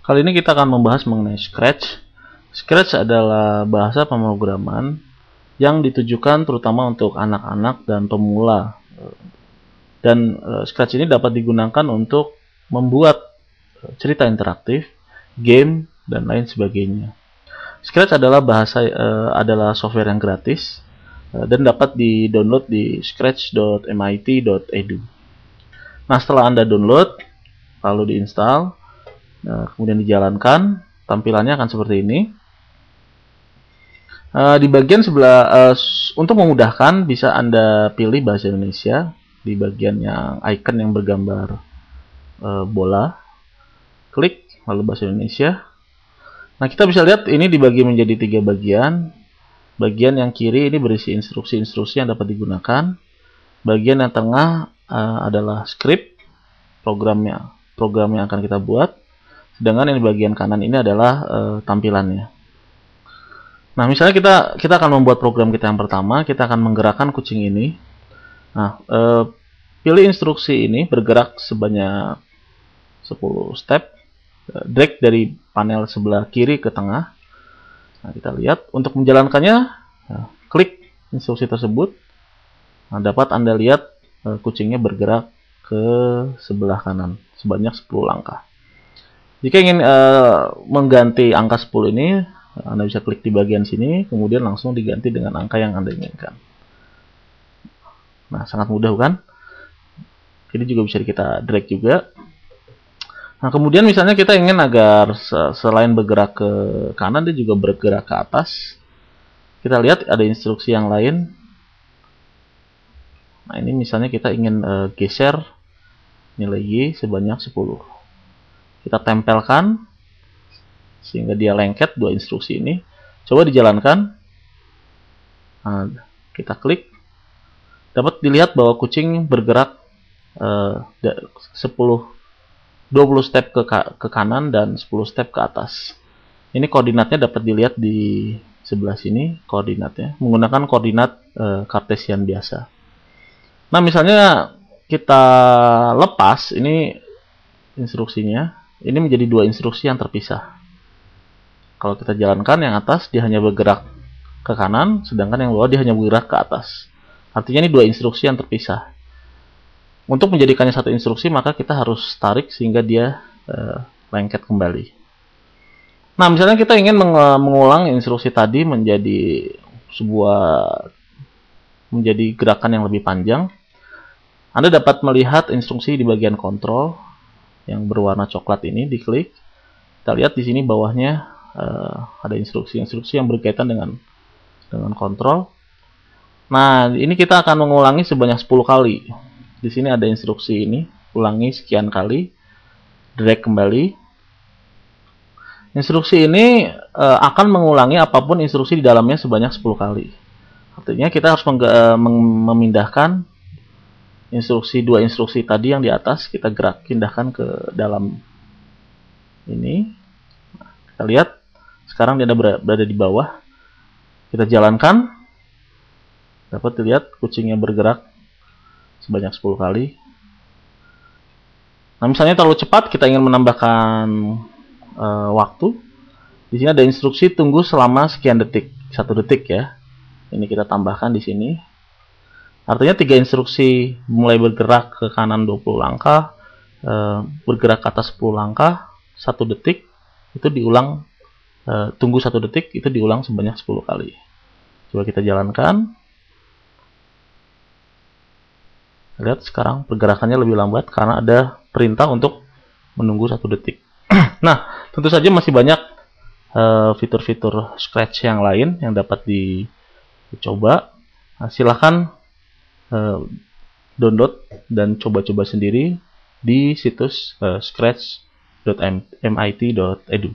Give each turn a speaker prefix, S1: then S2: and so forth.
S1: Kali ini kita akan membahas mengenai Scratch. Scratch adalah bahasa pemrograman yang ditujukan terutama untuk anak-anak dan pemula. Dan Scratch ini dapat digunakan untuk membuat cerita interaktif, game, dan lain sebagainya. Scratch adalah adalah software yang gratis dan dapat di-download di scratch.mit.edu. Nah, setelah Anda download, lalu diinstal, kemudian dijalankan, tampilannya akan seperti ini. Di bagian sebelah, untuk memudahkan, bisa Anda pilih bahasa Indonesia di bagian yang icon yang bergambar bola. Klik, lalu bahasa Indonesia. Nah, kita bisa lihat ini dibagi menjadi 3 bagian. Bagian yang kiri ini berisi instruksi-instruksi yang dapat digunakan. Bagian yang tengah adalah script, program yang akan kita buat. Sedangkan yang di bagian kanan ini adalah tampilannya. Nah, misalnya kita akan membuat program kita yang pertama, kita akan menggerakkan kucing ini. Nah, pilih instruksi ini bergerak sebanyak 10 step, drag dari panel sebelah kiri ke tengah. Nah, kita lihat untuk menjalankannya, klik instruksi tersebut. Nah, dapat Anda lihat kucingnya bergerak ke sebelah kanan sebanyak 10 langkah. Jika ingin mengganti angka 10 ini, Anda bisa klik di bagian sini, kemudian langsung diganti dengan angka yang Anda inginkan. Nah, sangat mudah kan? Ini juga bisa kita drag juga. Nah, kemudian misalnya kita ingin agar selain bergerak ke kanan, dia juga bergerak ke atas. Kita lihat ada instruksi yang lain. Nah, ini misalnya kita ingin geser nilai Y sebanyak 10. Kita tempelkan sehingga dia lengket 2 instruksi ini. Coba dijalankan. Nah, kita klik. Dapat dilihat bahwa kucing bergerak 20 step ke kanan dan 10 step ke atas. Ini koordinatnya dapat dilihat di sebelah sini, koordinatnya menggunakan koordinat Cartesian biasa. Nah, misalnya kita lepas ini instruksinya, ini menjadi 2 instruksi yang terpisah. Kalau kita jalankan yang atas, dia hanya bergerak ke kanan, sedangkan yang bawah dia hanya bergerak ke atas. Artinya ini 2 instruksi yang terpisah. Untuk menjadikannya satu instruksi, maka kita harus tarik sehingga dia lengket kembali. Nah, misalnya kita ingin mengulang instruksi tadi menjadi gerakan yang lebih panjang. Anda dapat melihat instruksi di bagian kontrol yang berwarna coklat ini, diklik. Kita lihat di sini bawahnya ada instruksi-instruksi yang berkaitan dengan kontrol. Nah, ini kita akan mengulangi sebanyak 10 kali. Di sini ada instruksi ini, ulangi sekian kali, drag kembali. Instruksi ini akan mengulangi apapun instruksi di dalamnya sebanyak 10 kali. Artinya kita harus memindahkan dua instruksi tadi yang di atas, kita pindahkan ke dalam ini. Nah, kita lihat, sekarang dia berada di bawah. Kita jalankan, dapat dilihat kucingnya bergerak sebanyak 10 kali. Nah, misalnya terlalu cepat, kita ingin menambahkan waktu. Di sini ada instruksi tunggu selama sekian detik, 1 detik ya. Ini kita tambahkan di sini. Artinya 3 instruksi mulai bergerak ke kanan 20 langkah, bergerak ke atas 10 langkah, 1 detik, itu diulang, tunggu 1 detik, itu diulang sebanyak 10 kali. Coba kita jalankan. Lihat sekarang pergerakannya lebih lambat karena ada perintah untuk menunggu 1 detik. Nah, tentu saja masih banyak fitur-fitur Scratch yang lain yang dapat dicoba. Nah, silahkan download dan coba-coba sendiri di situs scratch.mit.edu.